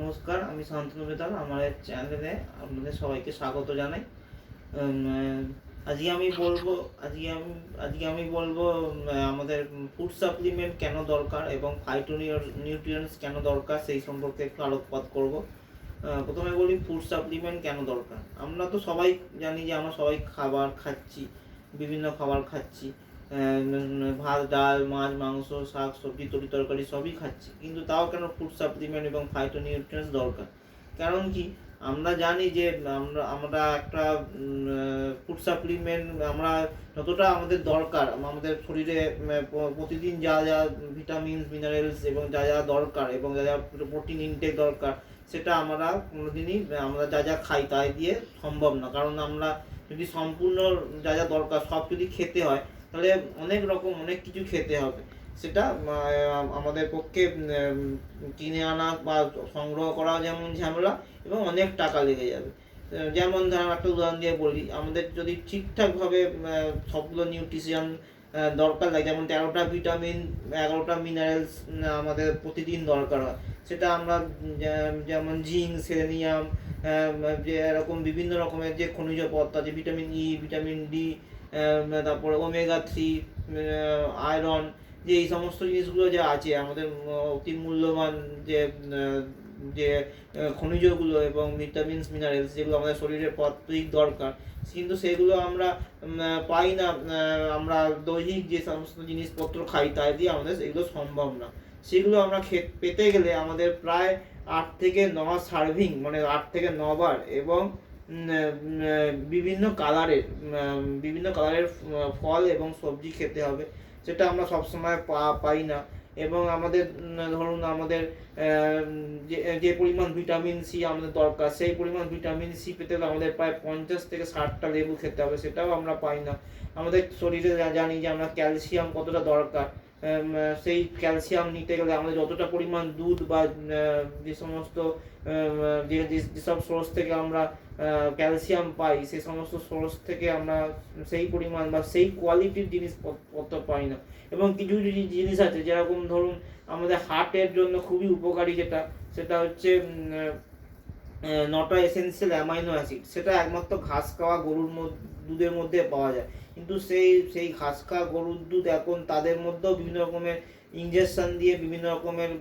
নমস্কার, আমি শান্তনু বেতাল। আমার চ্যানেলে আপনাদের সবাইকে স্বাগত জানাই। আজকে আমি বলবো আজকে আমি বলবো আমাদের ফুড সাপ্লিমেন্ট কেন দরকার এবং ফাইটো নিউট্রিয়েন্টস কেন দরকার সেই সম্পর্কে একটু আলোকপাত করব। প্রথমে বলি ফুড সাপ্লিমেন্ট কেন দরকার। আমরা তো সবাই জানি যে আমরা সবাই খাবার খাচ্ছি, বিভিন্ন খাবার খাচ্ছি, ভাত ডাল মাছ মাংস শাক সবজি তরি তরকারি সবই খাচ্ছি, কিন্তু তাও কেন ফুড সাপ্লিমেন্ট এবং ফাইটো নিউট্রিয়েন্টস দরকার? কারণ কি, আমরা জানি যে আমরা একটা ফুড সাপ্লিমেন্ট আমরা যতটা আমাদের দরকার আমাদের শরীরে প্রতিদিন যা যা ভিটামিনস মিনারেলস এবং যা যা দরকার এবং যা যা প্রোটিন ইনটেক দরকার, সেটা আমরা কোনোদিনই আমরা যা যা খাই তাই দিয়ে সম্ভব না। কারণ আমরা যদি সম্পূর্ণ যা যা দরকার সব যদি খেতে হয়, তাহলে অনেক কিছু খেতে হবে। সেটা আমাদের পক্ষে কিনে আনা বা সংগ্রহ করা যেমন ঝামেলা এবং অনেক টাকা লেগে যাবে। যেমন ধরুন একটা উদাহরণ দিয়ে বলি, আমাদের যদি ঠিকঠাকভাবে সবগুলো নিউট্রিশন দরকার লাগে, যেমন 13টা ভিটামিন 11টা মিনারেলস আমাদের প্রতিদিন দরকার হয়, সেটা আমরা যেমন জিঙ্ক সেলেনিয়াম, যে এরকম বিভিন্ন রকমের যে খনিজ পদার্থ আছে, ভিটামিন ই ভিটামিন ডি, তারপরে ওমেগা 3, আয়রন, যে এই সমস্ত জিনিসগুলো যে আছে আমাদের অতি মূল্যবান যে যে খনিজগুলো এবং ভিটামিনস মিনারেলস যেগুলো আমাদের শরীরের প্রত্যেক দরকার, কিন্তু সেগুলো আমরা পাই না। আমরা দৈহিক যে সমস্ত জিনিসপত্র খাই তাই দিয়ে আমাদের এগুলো সম্ভব না। সেগুলো আমরা পেতে গেলে আমাদের প্রায় 8 থেকে 9 সার্ভিং, মানে 8 থেকে 9 বার, এবং বিভিন্ন কালারের ফল এবং সবজি খেতে হবে। সেটা আমরা সবসময় পাই না। এবং আমাদের ধরুন আমাদের যে পরিমাণ ভিটামিন সি আমাদের দরকার, সেই পরিমাণ ভিটামিন সি পেতে হলে আমাদের প্রায় 50 থেকে 60টা লেবু খেতে হবে, সেটাও আমরা পাই না। আমাদের শরীরে জানি যে আমরা ক্যালসিয়াম কতটা দরকার, সেই ক্যালসিয়াম নিতে গেলে আমাদের যতটা পরিমাণ দুধ বা যে সমস্ত যেসব সোর্স থেকে আমরা ক্যালসিয়াম পাই, সেই সমস্ত সোর্স থেকে আমরা সেই পরিমাণ বা সেই কোয়ালিটির জিনিসপত্র পাই না। এবং কিছু জিনিস আছে, যেরকম ধরুন আমাদের হার্টের জন্য খুবই উপকারী, সেটা হচ্ছে 9টা এসেন্সিয়াল অ্যামাইনো অ্যাসিড। সেটা একমাত্র ঘাস খাওয়া গরুর দুধের মধ্যে পাওয়া যায়, কিন্তু সেই ঘাস খাওয়া গরুর দুধ এখন তাদের মধ্যেও বিভিন্ন রকমের ইনজেকশন দিয়ে বিভিন্ন রকমের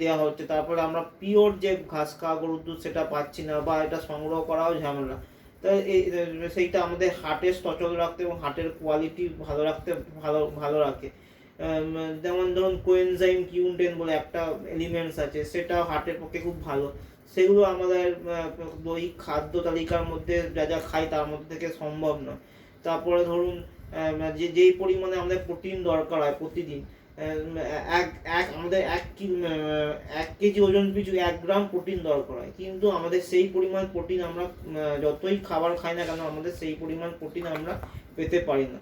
দেওয়া হচ্ছে। তারপরে আমরা পিওর যে ঘাস খাওয়া গরুর দুধ সেটা পাচ্ছি না, বা এটা সংগ্রহ করাও ঝামেলা। তো সেইটা আমাদের হার্টের সচল রাখতে এবং হার্টের কোয়ালিটি ভালো রাখতে ভালো রাখে। যেমন ধরুন কোএনজাইম Q10 বলে একটা এলিমেন্টস আছে, সেটা হার্টের পক্ষে খুব ভালো। সেগুলো আমাদের দৈহিক খাদ্য তালিকার মধ্যে যা যা খাই তার মধ্যে থেকে সম্ভব নয়। তারপরে ধরুন যেই পরিমাণে আমাদের প্রোটিন দরকার হয় প্রতিদিন, আমাদের 1 কেজি ওজন পিছু 1 গ্রাম প্রোটিন দরকার হয়, কিন্তু আমাদের সেই পরিমাণ প্রোটিন আমরা যতই খাবার খাই না কেন আমাদের সেই পরিমাণ প্রোটিন আমরা পেতে পারি না।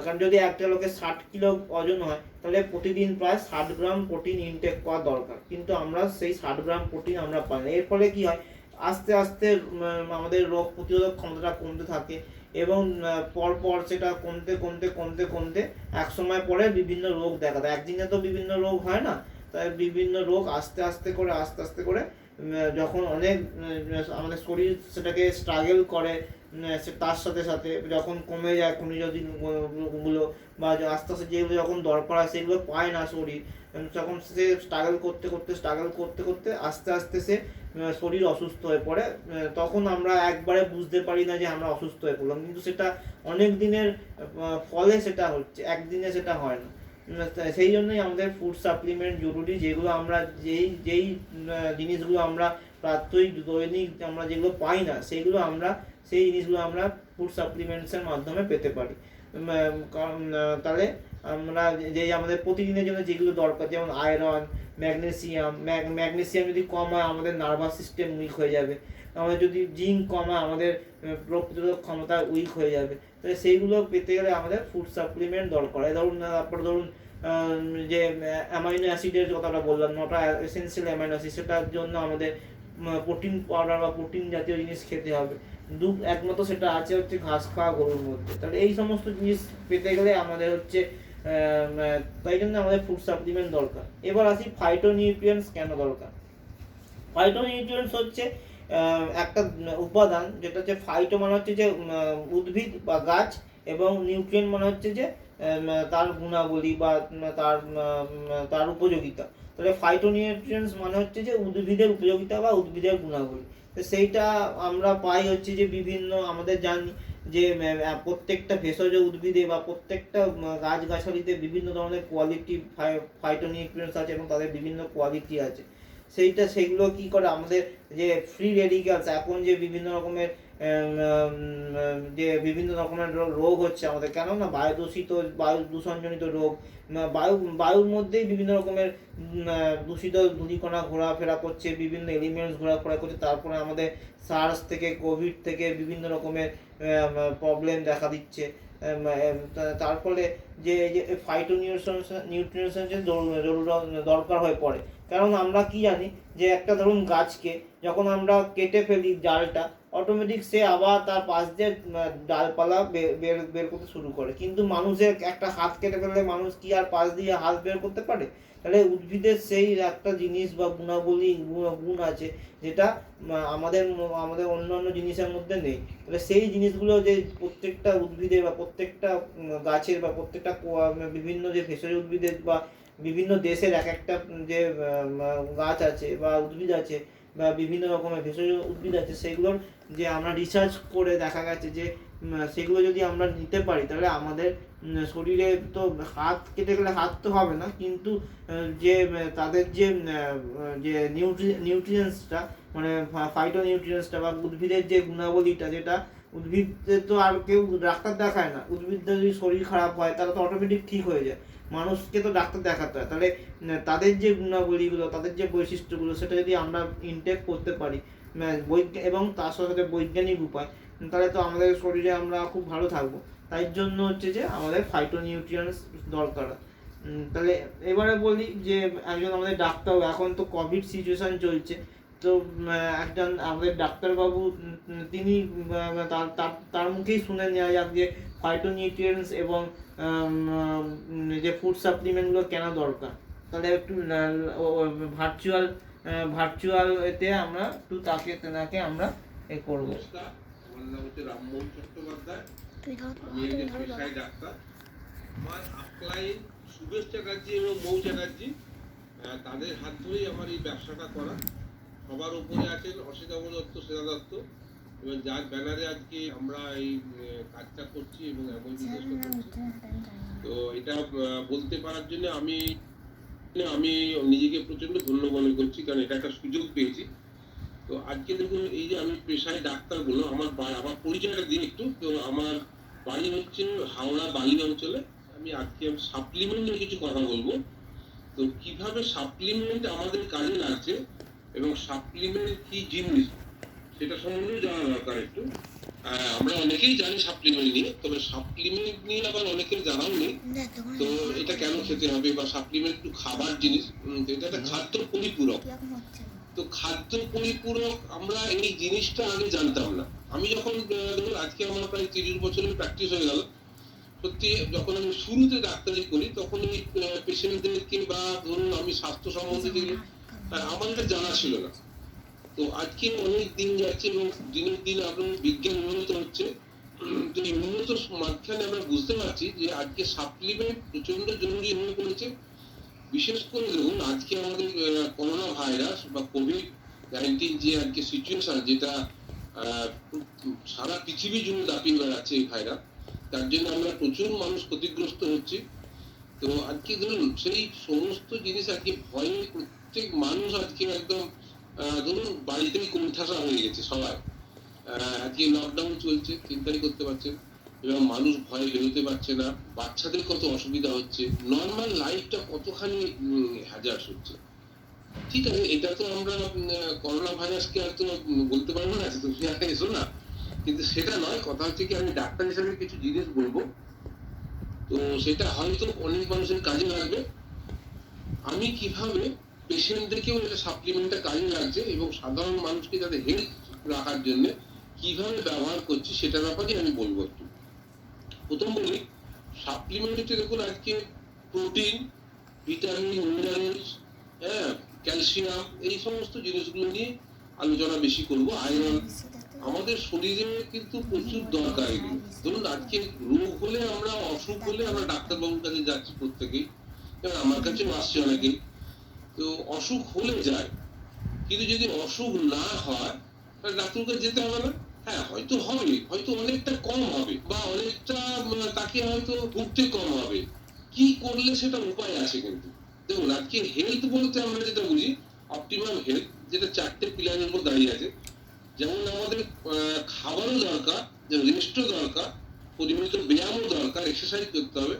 কারণ যদি একটা লোকের 60 কিলো ওজন হয়, তাহলে প্রতিদিন প্রায় 60 গ্রাম প্রোটিন ইনটেক করা দরকার, কিন্তু আমরা সেই 60 গ্রাম প্রোটিন আমরা পাই না। এর ফলে কি হয়, আস্তে আস্তে আমাদের রোগ প্রতিরোধক ক্ষমতাটা কমতে থাকে, এবং পরপর সেটা কমতে এক সময় পরে বিভিন্ন রোগ দেখা দেয়। একদিনে তো বিভিন্ন রোগ হয় না, তাই বিভিন্ন রোগ আস্তে আস্তে করে যখন অনেক আমাদের শরীর সেটাকে স্ট্রাগল করে, তার সাথে সাথে যখন কমে যায় খনিজ গুলো, বা আস্তে আস্তে যেগুলো যখন দরকার হয় সেগুলো পায় না শরীর, তখন সে স্ট্রাগল করতে আস্তে আস্তে সে শরীর অসুস্থ হয়ে পড়ে। তখন আমরা একবারে বুঝতে পারি না যে আমরা অসুস্থ হয়ে পড়লাম, কিন্তু সেটা অনেক দিনের ফলে সেটা হচ্ছে, একদিনে সেটা হয় না। সেই জন্যই আমাদের ফুড সাপ্লিমেন্ট জরুরি, যেগুলো আমরা যেই জিনিসগুলো আমরা প্রাত্যহিক দৈনিক আমরা যেগুলো পাই না, সেই জিনিসগুলো আমরা ফুড সাপ্লিমেন্টসের মাধ্যমে পেতে পারি। কারণ তাহলে আমরা আমাদের প্রতিদিনের জন্য যেগুলো দরকার, যেমন আয়রন, ম্যাগনেসিয়াম যদি কম হয় আমাদের নার্ভাস সিস্টেম উইক হয়ে যাবে। আমাদের যদি জিঙ্ক কম হয় আমাদের রোগ প্রতিরোধক ক্ষমতা উইক হয়ে যাবে। তাহলে সেইগুলো পেতে গেলে আমাদের ফুড সাপ্লিমেন্ট দরকার। ধরুন যে অ্যামাইনো অ্যাসিডের কথাটা বললাম, 9টা এসেন্সিয়াল অ্যামাইনো অ্যাসিড, সেটার জন্য আমাদের প্রোটিন পাউডার বা প্রোটিন জাতীয় জিনিস খেতে হবে। একমাত্র সেটা আছে হচ্ছে ঘাস খাওয়া গরুর মধ্যে। তাহলে এই সমস্ত জিনিস পেতে গেলে আমাদের হচ্ছে তাই জন্য আমাদের ফুড সাপ্লিমেন্ট দরকার। এবার আসি ফাইটো নিউট্রিয়েন্টস কেন দরকার। ফাইটোনিউট্রিয়েন্টস হচ্ছে একটা উপাদান, যেটা হচ্ছে ফাইটো মানে হচ্ছে যে উদ্ভিদ বা গাছ, এবং নিউট্রিয়েন্ট মানে হচ্ছে যে তার গুণাবলী বা তার উপযোগিতা। তাহলে ফাইটোনিউট্রিয়েন্টস মানে হচ্ছে যে উদ্ভিদের উপযোগিতা বা উদ্ভিদের গুণাবলী। তো সেইটা আমরা পাই হচ্ছে যে বিভিন্ন, আমাদের জানি যে প্রত্যেকটা ভেষজ উদ্ভিদে বা প্রত্যেকটা গাছগাছালিতে বিভিন্ন ধরনের কোয়ালিটি ফাইটোনিউট্রিয়েন্টস আছে এবং তাদের বিভিন্ন কোয়ালিটি আছে। সেগুলো কি করে, আমাদের যে ফ্রি রেডিক্যালস, এখন যে বিভিন্ন রকমের যে বিভিন্ন রকমের রোগ হচ্ছে আমাদের, কেন না বায়ু দূষিত, বায়ু দূষণজনিত রোগ, বায়ুর মধ্যেই বিভিন্ন রকমের দূষিত ধূলিকণা ঘোরাফেরা করছে, বিভিন্ন এলিমেন্টস ঘোরাফেরা করছে, তারপরে আমাদের সার্স থেকে, কোভিড থেকে বিভিন্ন রকমের প্রবলেম দেখা দিচ্ছে। তার ফলে যে এই যে ফাইটো নিউট্রিয়েন্টস দরকার হয়ে পড়ে। কারণ আমরা কি জানি যে একটা ধরুন গাছকে যখন আমরা কেটে ফেলি ডালটা, অটোমেটিক সে আবার তার পাশ দিয়ে ডালপালা বের করতে শুরু করে। কিন্তু মানুষের একটা হাত কেটে ফেললে মানুষ কি আর পাশ দিয়ে হাত বের করতে পারে? তাহলে উদ্ভিদের সেই একটা জিনিস বা গুণাবলী, গুণ আছে যেটা আমাদের আমাদের অন্যান্য জিনিসের মধ্যে নেই। তাহলে সেই জিনিসগুলো যে প্রত্যেকটা উদ্ভিদের বা প্রত্যেকটা গাছের বা প্রত্যেকটা বিভিন্ন যে ভেষজ উদ্ভিদের বা বিভিন্ন দেশের এক একটা যে গাছ আছে বা উদ্ভিদ আছে বা বিভিন্ন রকমের ভেষজ উদ্ভিদ আছে, সেগুলোর যে আমরা রিসার্চ করে দেখা গেছে যে সেগুলো যদি আমরা নিতে পারি, তাহলে আমাদের শরীরে তো হাত কেটে গেলে হাত তো হবে না, কিন্তু যে তাদের যে নিউট্রিয়েন্টসটা, মানে ফাইটো নিউট্রিয়েন্টসটা বা উদ্ভিদের যে গুণাবলীটা, যেটা উদ্ভিদের তো আর কেউ ডাক্তার দেখায় না, উদ্ভিদদের যদি শরীর খারাপ হয় তাহলে তো অটোমেটিক ঠিক হয়ে যায়, মানুষকে তো ডাক্তার দেখাতে হয়। তাহলে তাদের যে গুণাবলীগুলো, তাদের যে বৈশিষ্ট্যগুলো, সেটা যদি আমরা ইনটেক করতে পারি এবং তার সাথে সাথে বৈজ্ঞানিক উপায়, তাহলে তো আমাদের শরীরে আমরা খুব ভালো থাকবো। তাই জন্য হচ্ছে যে আমাদের ফাইটোনিউট্রিয়েন্টস দরকার। তাহলে এবারে বলি যে একজন আমাদের ডাক্তার, এখন তো কোভিড সিচুয়েশন চলছে, তো একজন আমাদের ডাক্তারবাবু, তিনি তার তার তার মুখেই শুনে নেওয়া যাক যে ফাইটোনিউট্রিয়েন্টস এবং যে ফুড সাপ্লিমেন্টগুলো কেন দরকার। তাহলে একটু ভার্চুয়াল ভার্চুয়াল এতে আমরা একটু তেনাকে আমরা এ করবো। আমার নাম হচ্ছে রামমোহন চট্টোপাধ্যায়, আমি একজন পেশায় ডাক্তার। আমার আপলাইন সুবেশ চ্যাটার্জি এবং মৌ চ্যাটার্জি, তাদের হাত ধরেই আমার এই ব্যবসাটা করা। সবার উপরে আছেন অসিতাভ দত্ত, শ্রেয়া দত্ত, এবং যার ব্যানারে আজকে আমরা এই কাজটা করছি এবং এমন চেষ্টা করছি। তো এটা বলতে পারার জন্য আমি আমি নিজেকে প্রচন্ড ধন্য মনে করছি, কারণ এটা একটা সুযোগ পেয়েছি। তো আজকে দেখুন, এই যে আমি পেশায় ডাক্তারগুলো, আমার পরিচয়টা দিই একটু। তো আমার বাড়ি হচ্ছে হাওড়া বালি অঞ্চলে। আমি আজকে সাপ্লিমেন্ট নিয়ে কিছু কথা বলবো। তো কিভাবে সাপ্লিমেন্ট আমাদের কাজে লাগছে এবং সাপ্লিমেন্ট কি জিনিস সেটা সম্বন্ধে জানা দরকার একটু। আমরা অনেকেই জানি সাপ্লিমেন্ট নিয়ে, তবে সাপ্লিমেন্ট নিয়ে আবার অনেকের জানাও নেই। তো এটা কেন খেতে হবে, বা সাপ্লিমেন্ট একটু খাবার জিনিস, এটা একটা খাদ্য পরিপূরক। তো খাদ্য পরিপূরক আমরা এই জিনিসটা আগে জানতাম না। আমি যখন ধরুন আজকে আমার প্রায় 30 বছরের প্র্যাকটিস হয়ে গেল, সত্যি যখন আমি শুরুতে ডাক্তারি করি তখন এই পেশেন্টদেরকে বা ধরুন আমি স্বাস্থ্য সম্বন্ধে যেগুলো আমার এটা জানা ছিল না। তো আজকে অনেক দিন যাচ্ছে এবং দিনের দিন আপনার বিজ্ঞান উন্নত হচ্ছে। তো এই উন্নত মাঝখানে আমরা বুঝতে পারছি যে আজকে সাপ্লিমেন্ট প্রচন্ড জরুরি হয়ে পড়েছে। বিশেষ করে দেখুন, আজকে আমাদের করোনা ভাইরাস বা কোভিড-19 যে আজকে সিচুয়েশন, যেটা সারা পৃথিবী জুড়ে দাপিয়ে বেড়াচ্ছে এই ভাইরাস, তার জন্য আমরা প্রচুর মানুষ ক্ষতিগ্রস্ত হচ্ছে। তো আজকে ধরুন সেই সমস্ত জিনিস আজকে ভয়ে প্রত্যেক মানুষ আজকে একদম ধরুন বাড়িতেই কোণঠাসা হয়ে গেছে সবাই। আজকে লকডাউন চলছে, চিন্তাই করতে পারছেন, এবং মানুষ ভয়ে বেরোতে পারছে না। বাচ্চাদের কত অসুবিধা হচ্ছে, নর্মাল লাইফটা কতখানি হ্যাজার্ড হচ্ছে। ঠিক আছে, এটা তো আমরা করোনা ভাইরাসকে হয়তো বলতে পারবো না তুমি এসো না, কিন্তু সেটা নয়। কথা হচ্ছে কি, আমি ডাক্তার হিসেবে কিছু জিনিস বলবো, তো সেটা হয়তো অনেক মানুষের কাজে লাগবে। আমি কিভাবে পেশেন্টদেরকেও এটা সাপ্লিমেন্টটা কাজে লাগছে এবং সাধারণ মানুষকে যাদের হেলথ রাখার জন্য কিভাবে ব্যবহার করছি সেটার ব্যাপারে আমি বলবো একটু। প্রথম বলি, সাপ্লিমেন্টে দেখুন আজকে protein, vitamin, minerals, calcium calcium, এই সমস্ত জিনিসগুলো নিয়ে আলোচনা বেশি করব। আয়রন আমাদের শরীরে কিন্তু প্রচুর দরকার এগুলো। ধরুন আজকে রোগ হলে, আমরা অসুখ হলে আমরা ডাক্তারবাবুর কাছে যাচ্ছি প্রত্যেকেই, যেমন আমার কাছেও আসছে অনেকেই। তো অসুখ হলে যায়, কিন্তু যদি অসুখ না হয় তাহলে ডাক্তারের কাছে যেতে হবে না। হ্যাঁ, হয়তো হবে, হয়তো অনেকটা কম হবে, বা অনেকটা তাকে হয়তো ভুগতে কম হবে। কি করলে সেটা উপায় আছে। কিন্তু দেখুন, আজকে হেলথ বলতে আমরা যেটা বুঝি, অপটিমাম হেলথ, যেটা 4টে পিলারের উপর দাঁড়িয়ে আছে। যেমন আমাদের খাবারও দরকার, রেস্টও দরকার, পরিমিত ব্যায়ামও দরকার, এক্সারসাইজ করতে হবে।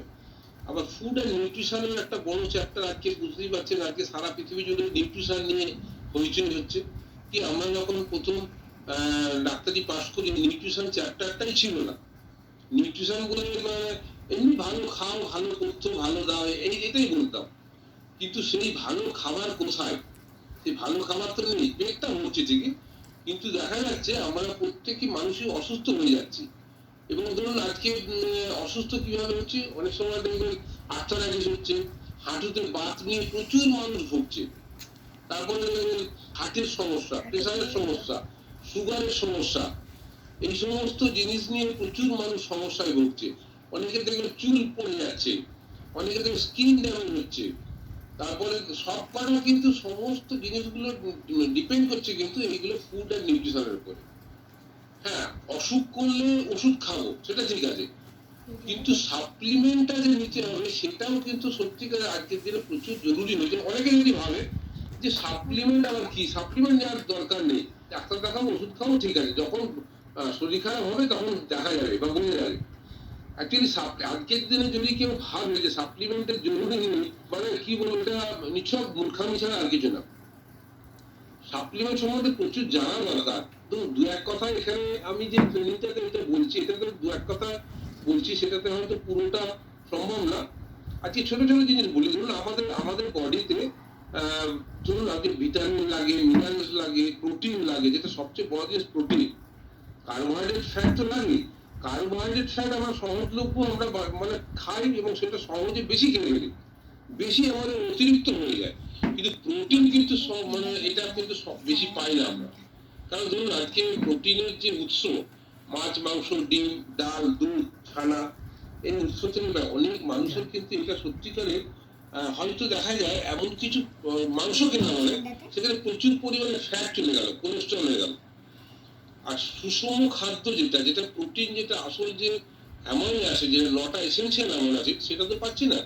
আবার ফুড অ্যান্ড নিউট্রিশনের একটা বড় চ্যাপ্টার আজকে, বুঝতেই পারছেন আজকে সারা পৃথিবী জুড়ে নিউট্রিশন নিয়ে হইচই হচ্ছে। কি আমরা যখন প্রথম ডাক্তারি পাস করি, নিউট্রিশন চ্যাপ্টারটাই ছিল না। নিউট্রিশন বলে এমনি ভালো খাও, ভালো করতো, ভালো দাও, এটাই বলতাম। কিন্তু সেই ভালো খাবার কোথায়? সেই ভালো খাবার তো নেই। পেটটা হচ্ছে ঠিকই, কিন্তু দেখা যাচ্ছে আমরা প্রত্যেকই মানুষই অসুস্থ হয়ে যাচ্ছি। এবং ধরুন আজকে অসুস্থ কিভাবে হচ্ছে, অনেক সময় দেখবেন আর্থারাইটিস হচ্ছে, হাঁটুতে বাত নিয়ে প্রচুর মানুষ ভুগছে। তারপরে দেখবেন হার্টের সমস্যা, প্রেসারের সমস্যা, সুগারের সমস্যা, এই সমস্ত জিনিস নিয়ে প্রচুর মানুষ সমস্যায় ভুগছে। অনেকে দেখবেন চুল পড়ে যাচ্ছে, অনেকে দেখবেন স্কিন ড্যামেজ হচ্ছে। তারপরে সব কটা কিন্তু সমস্ত জিনিসগুলো ডিপেন্ড করছে কিন্তু এইগুলো ফুড অ্যান্ড নিউট্রিশনের উপরে। হ্যাঁ, অসুখ করলে ওষুধ খাবো, সেটা ঠিক আছে, কিন্তু সাপ্লিমেন্টটা যে নিতে হবে সেটাও কিন্তু সত্যিকার আজকের দিনে প্রচুর জরুরি হয়েছে। অনেকে যদি ভাবে যে সাপ্লিমেন্ট আবার কি, সাপ্লিমেন্ট নেওয়ার দরকার নেই, ডাক্তার দেখাবো, ওষুধ খাবো, ঠিক আছে, যখন শরীর খারাপ হবে তখন দেখা যাবে বা বোঝা যাবে। অ্যাকচুয়ালি আজকের দিনে যদি কেউ ভাবে যে সাপ্লিমেন্টের জরুরি নেই, মানে কি বলবো, এটা নিছক মূর্খামি ছাড়া আর কিছু না। সাপ্লিমেন্ট সম্বন্ধে প্রচুর জানা দরকার। তো দু এক কথা এখানে আমি যে ট্রেনিংটাতে এটা বলছি, এটাতে দু এক কথা বলছি, সেটাতে হয়তো পুরোটা সম্ভব না। আজকে ছোট ছোট জিনিস বলি। ধরুন আমাদের আমাদের বডিতে ধরুন আজকে ভিটামিন লাগে, মিনারেলস লাগে, প্রোটিন লাগে, যেটা সবচেয়ে বড় জিনিস প্রোটিন। কার্বোহাইড্রেট ফ্যাট তো লাগে। কার্বোহাইড্রেট ফ্যাট আমরা সহজলভ্য, আমরা মানে খাই এবং সেটা সহজে বেশি খেয়ে ফেলি, বেশি আমাদের অতিরিক্ত হয়ে যায়। কিন্তু প্রোটিন কিন্তু সব মানে এটা কিন্তু সব বেশি পাই না আমরা। কারণ ধরুন আজকে প্রোটিনের যে উৎস, মাছ, মাংস, ডিম, ডাল, দুধ, ছানা, এই উৎস থেকে অনেক মানুষের কিন্তু এটা সত্যিকারের হয়তো দেখা যায় এমন কিছু মাংস কেনা মানে সেখানে প্রচুর পরিমাণে ফ্যাট চলে গেল, কোলেস্ট্রল হয়ে গেল। আর সুষম খাদ্য যেটা, যেটা প্রোটিন, যেটা আসল যে অ্যামাইনো আছে, যে 9টা এসেনশিয়াল অ্যামাইনো আছে, সেটা তো পাচ্ছি না।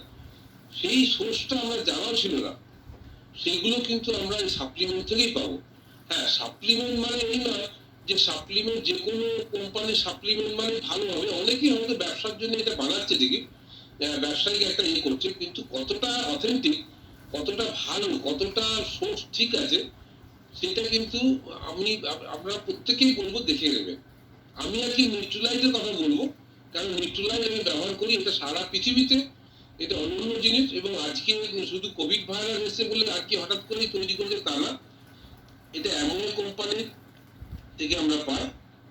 সেই সোর্সটা আমরা জানাও ছিল না, সেগুলো কিন্তু আমরা এই সাপ্লিমেন্ট থেকেই পাবো। হ্যাঁ, সাপ্লিমেন্ট মানে এই নয় যে সাপ্লিমেন্ট, যে কোনো কোম্পানির সাপ্লিমেন্ট মানে ভালো হবে। অনেকেই হয়তো ব্যবসার জন্য এটা বানাচ্ছে ঠিকই, ব্যবসায়িক একটা ইয়ে করছে, কিন্তু কতটা অথেন্টিক, কতটা ভালো, কতটা সোর্স ঠিক আছে, সেটা কিন্তু আমি আপনারা প্রত্যেকেই বলবো দেখে নেবেন। আমি আর কি নিউট্রিলাইটের কথা বলবো, কারণ নিউট্রিলাইট আমি ব্যবহার করি, এটা সারা পৃথিবীতে এটা অনন্য জিনিস। এবং আজকে শুধু কোভিড ভাইরাস এসে বলে আর কি হঠাৎ করে তৈরি করেছে তা না, এটা এমন কোম্পানির থেকে আমরা পাই।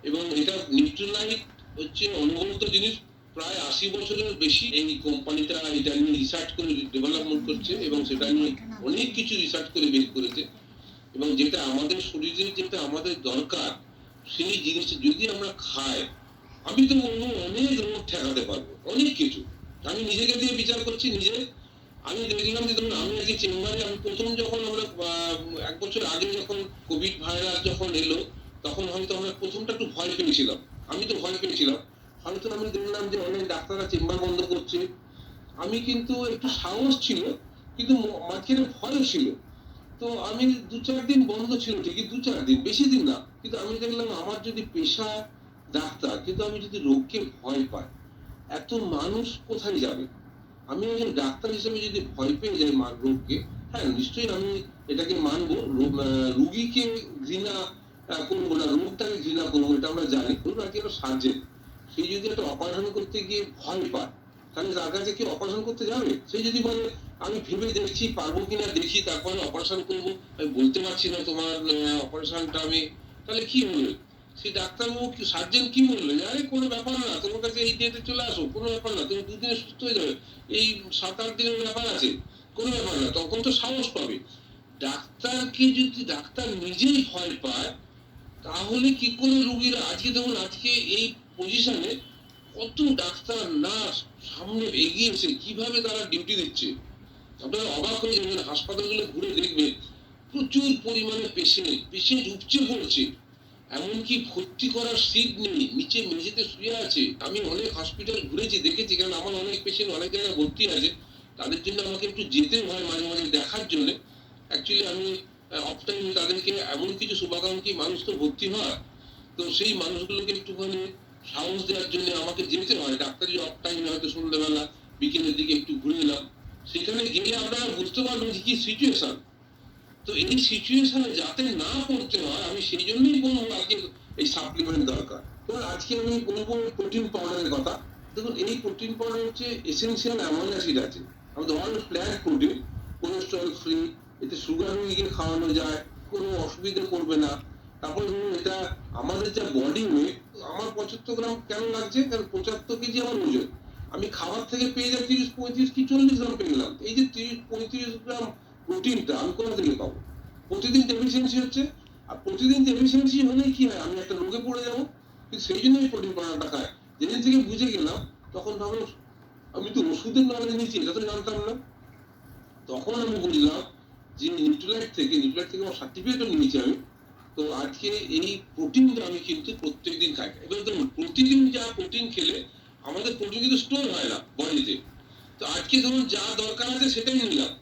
এবং এটা নিউট্রিলাইট হচ্ছে অনুমোদিত জিনিস। প্রায় 80 বছরের বেশি এই কোম্পানিটা এটা নিয়ে রিসার্চ করে ডেভেলপমেন্ট করছে, এবং সেটা নিয়ে অনেক কিছু রিসার্চ করে বের করেছে। এবং যেটা আমাদের শরীরে, যেটা আমাদের দরকার, সেই জিনিসটা যদি আমরা খাই, আমি তো বলবো অনেক রোগ ঠেকাতে পারবো, অনেক কিছু। আমি নিজেকে দিয়ে বিচার করছি, নিজে আমি দেখলাম যে ধরুন আমি আজকে চেম্বারে, আমি প্রথম যখন আমরা 1 বছর আগে যখন কোভিড ভাইরাস যখন এলো, তখন হয়তো আমরা প্রথমটা একটু ভয় পেয়েছিলাম। আমি তো ভয় পেয়েছিলাম। হয়তো আমি দেখলাম যে অনেক ডাক্তাররা চেম্বার বন্ধ করছে, আমি কিন্তু একটু সাহস ছিল, কিন্তু মাঝখানে ভয় ছিল। তো আমি 2-4 দিন বন্ধ ছিল ঠিকই, 2-4 দিন, বেশি দিন না, কিন্তু আমি দেখলাম আমার যদি পেশা ডাক্তার, কিন্তু আমি যদি রোগকে ভয় পাই, এত মানুষ কোথায় যাবে? আমি একজন ডাক্তার হিসেবে যদি ভয় পেয়ে যাই রোগকে, হ্যাঁ নিশ্চয়ই আমি এটাকে মানবো। রুগীকে ঘৃণা করবো না, রোগটাকে ঘৃণা করবো, এটা আমরা জানি। ধরুন আজকে একটা সার্জেন, সে যদি একটা অপারেশন করতে গিয়ে ভয় পায়, তাহলে তার কাছে কি অপারেশন করতে যাবে? সে যদি বলে আমি ভেবে দেখছি পারবো কিনা, দেখি তারপরে অপারেশন করবো, আমি বলতে পারছি না তোমার অপারেশনটা আমি, তাহলে কি হলো? সেই ডাক্তারবাবু কি, সার্জেন কি বললো, আরে কোনো ব্যাপার না, তোমার কাছে এই ডেটে চলে আসো, কোনো ব্যাপার না, তুমি 2 দিনে সুস্থ হয়ে যাবে, এই 7-8 দিনের ব্যাপার আছে, কোনো ব্যাপার না, তখন তো সাহস পাবে। ডাক্তারকে যদি ডাক্তার নিজেই ভয় পায়, তাহলে কি করে রোগীরা আজকে দেখুন, আজকে এই পজিশনে কত ডাক্তার নার্স সামনে এগিয়ে এসে কিভাবে তারা ডিউটি দিচ্ছে, আপনারা অবাক হয়ে যাবেন। হাসপাতালগুলো ঘুরে দেখবেন প্রচুর পরিমাণে পেশেন্ট উপচে পড়ছে, এমনকি ভর্তি করার সিট নেই, নিচে মেঝেতে শুয়ে আছে। আমি অনেক হসপিটাল ঘুরেছি, দেখেছি, কারণ আমার অনেক পেশেন্ট অনেক জায়গায় ভর্তি আছে, তাদের জন্য আমাকে একটু যেতে হয় মাঝে মাঝে দেখার জন্য। অ্যাকচুয়ালি আমি অফ টাইম তাদেরকে এমন কিছু শুভাকাঙ্ক্ষী মানুষ তো ভর্তি হয়, তো সেই মানুষগুলোকে একটুখানি সাহস দেওয়ার জন্য আমাকে যেতে হয়। ডাক্তারি অফ টাইমে হয়তো সন্ধ্যাবেলা বিকেলের দিকে একটু ঘুরে এলাম, সেখানে গেলে আপনারা বুঝতে পারবেন যে কি সিচুয়েশন। তো এই সিচুয়েশনে যাতে না পড়তে হয়, আমি সেই জন্যই বলবো আজকে এই সাপ্লিমেন্ট দরকার। তো আজকে আমি বলবো প্রোটিন পাউডারের কথা। দেখুন, এই প্রোটিন পাউডার হচ্ছে এসেনশিয়াল অ্যামাইনো অ্যাসিড আছে, আমাদের all plant protein, cholesterol free, এতে সুগার রোগীকে খাওয়ানো যায়, কোনো অসুবিধা করবে না। তারপরে ধরুন, এটা আমাদের যা বডি ওয়েট, আমার 75 গ্রাম কেন লাগছে, কারণ 75 কেজি আমার ওজন, আমি খাবার থেকে পেয়ে যাই 30, 35 কি 40 গ্রাম পেয়ে গেলাম। এই যে 30, 35 গ্রাম প্রোটিনটা আমি কোথা থেকে পাবো? প্রতিদিন ডেফিসিয়েন্সি হচ্ছে, আর প্রতিদিন ডেফিসিয়েন্সি হলে কি হয়, আমি একটা রোগে পড়ে যাবো। কিন্তু সেই জন্য আমি প্রোটিন পাউডারটা খাই। যেদিন থেকে বুঝে গেলাম, তখন ভাবলাম আমি তো ওষুধের নলেজ নিয়েছি, এটা তো জানতাম না। তখন আমি বুঝলাম যে নিউট্রিলাইট থেকে আমার সার্টিফিকেটও নিয়েছি আমি। তো আজকে এই প্রোটিনটা আমি কিন্তু প্রত্যেকদিন খাই। এবার ধরুন, প্রতিদিন যা প্রোটিন খেলে আমাদের প্রোটিন কিন্তু স্টোর হয় না বডিতে। তো আজকে ধরুন যা দরকার আছে সেটাই নিলাম,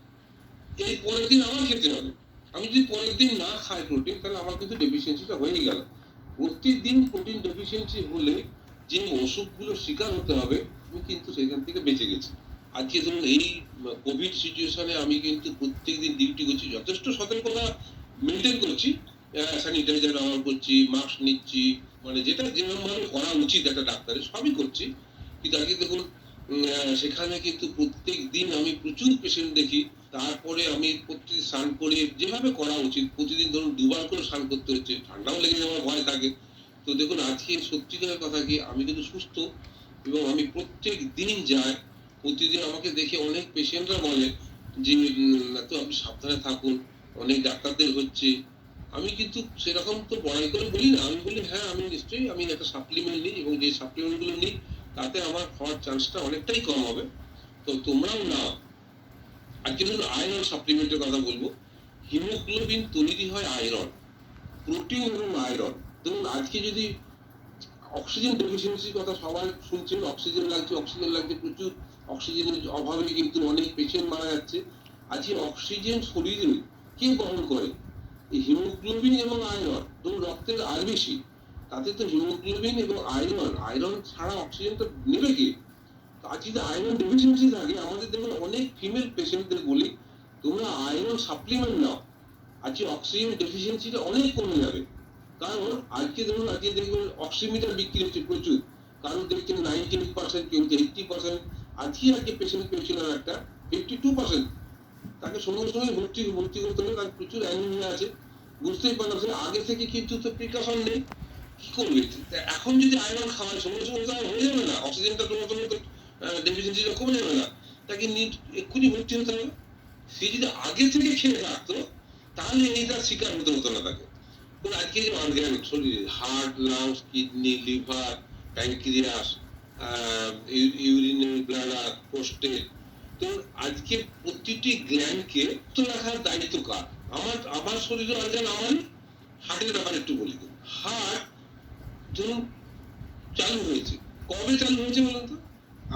এর পরের দিন আমার খেতে হবে। আমি যদি পরের দিন না খাই প্রোটিন, তাহলে আমার কিন্তু ডেফিসিয়েন্সিটা হয়ে গেল। প্রতিদিন প্রোটিন ডেফিসিয়েন্সি হলে যে অসুখগুলো শিকার হতে হবে, আমি কিন্তু সেখান থেকে বেঁচে গেছি। আজকে ধরুন এই কোভিড সিচুয়েশনে আমি কিন্তু প্রত্যেকদিন ডিউটি করছি, যথেষ্ট সতর্কতা মেনটেন করছি, স্যানিটাইজার ব্যবহার করছি, মাস্ক নিচ্ছি, মানে যেটা যেরকম ভাবে করা উচিত একটা ডাক্তারের, সবই করছি। কিন্তু আজকে দেখুন, সেখানে কিন্তু প্রত্যেক দিন আমি প্রচুর পেশেন্ট দেখি। তারপরে আমি প্রতিদিন স্নান করে যেভাবে করা উচিত, প্রতিদিন ধরুন 2 বার করে স্নান করতে হচ্ছে, ঠান্ডাও লেগে যাওয়ার ভয় থাকে। তো দেখুন, আজকে সত্যিকারের কথা কি, আমি কিন্তু সুস্থ, এবং আমি প্রত্যেক দিন যাই। প্রতিদিন আমাকে দেখে অনেক পেশেন্টরা বলে যে তো আপনি সাবধানে থাকুন, অনেক ডাক্তারদের হচ্ছে। আমি কিন্তু সেরকম তো বড়াই করে বলি না, আমি বলি হ্যাঁ, আমি নিশ্চয়ই আমি একটা সাপ্লিমেন্ট নিই, এবং যে সাপ্লিমেন্ট গুলো নিই তাতে আমার হওয়ার চান্সটা অনেকটাই কম হবে। তো তোমরাও নাও। আজকে ধরুন আয়রন সাপ্লিমেন্টের কথা বলবো। হিমোগ্লোবিন তৈরি হয় আয়রন, প্রোটিন এবং আয়রন। ধরুন আজকে যদি অক্সিজেন ডেফিসিয়েন্সির কথা সবাই শুনছেন, অক্সিজেন লাগছে প্রচুর, অক্সিজেনের অভাবে কিন্তু অনেক পেশেন্ট মারা যাচ্ছে। আজকে অক্সিজেন শরীরে কে বহন করে? এই হিমোগ্লোবিন এবং আয়রন। ধরুন রক্তের আরবিসি, তাতে তো হিমোগ্লোবিন এবং আয়রন ছাড়া অক্সিজেন তো নেবে কে? আজ যদি আয়রন ডেফিসিয়েন্সি থাকে, আমাদের দেখবেন অনেক ফিমেল পেশেন্টদের বলি তোমরা আয়রন সাপ্লিমেন্ট নাও, আজকে অক্সিজেন ডেফিসিয়েন্সিটা অনেক কমে যাবে। কারণ আজকে ধরুন, আজকে দেখবেন অক্সিমিটার বিক্রি হচ্ছে প্রচুর, কারণ দেখছেন 98%, কেউ 80%। আজকে পেশেন্ট পেয়েছিলাম একটা 52%, তাকে সঙ্গে সঙ্গে ভর্তি করতে হবে, তার প্রচুর অ্যানিমিয়া আছে। বুঝতেই পারলাম যে আগে থেকে কিন্তু তো প্রিকশন নেই, কি করবে? এখন যদি আয়রন খাওয়ায় সঙ্গে সঙ্গে তো হয়ে যাবে না, অক্সিজেনটা তোমার সঙ্গে তো ডেফিসিয়েন্সিটা কমে যাবে না, তাকে এক্ষুনি ভর্তি হতে হবে। সে যদি আগে থেকে খেয়ে রাখতো, তাহলে এইটার শিকার হতে হতো না তাকে। আজকে যে অর্গান শরীরে, heart, lungs, kidney, liver, pancreas, urinary bladder, prostate, তো আজকে প্রতিটি গ্ল্যান্ডকে তো রাখার দায়িত্ব কার? আমার শরীরে অর্গান আমারই। হার্টের ব্যাপারে একটু বলি। হার্ট ধরুন চালু হয়েছে, কবে চালু হয়েছে বলুন তো?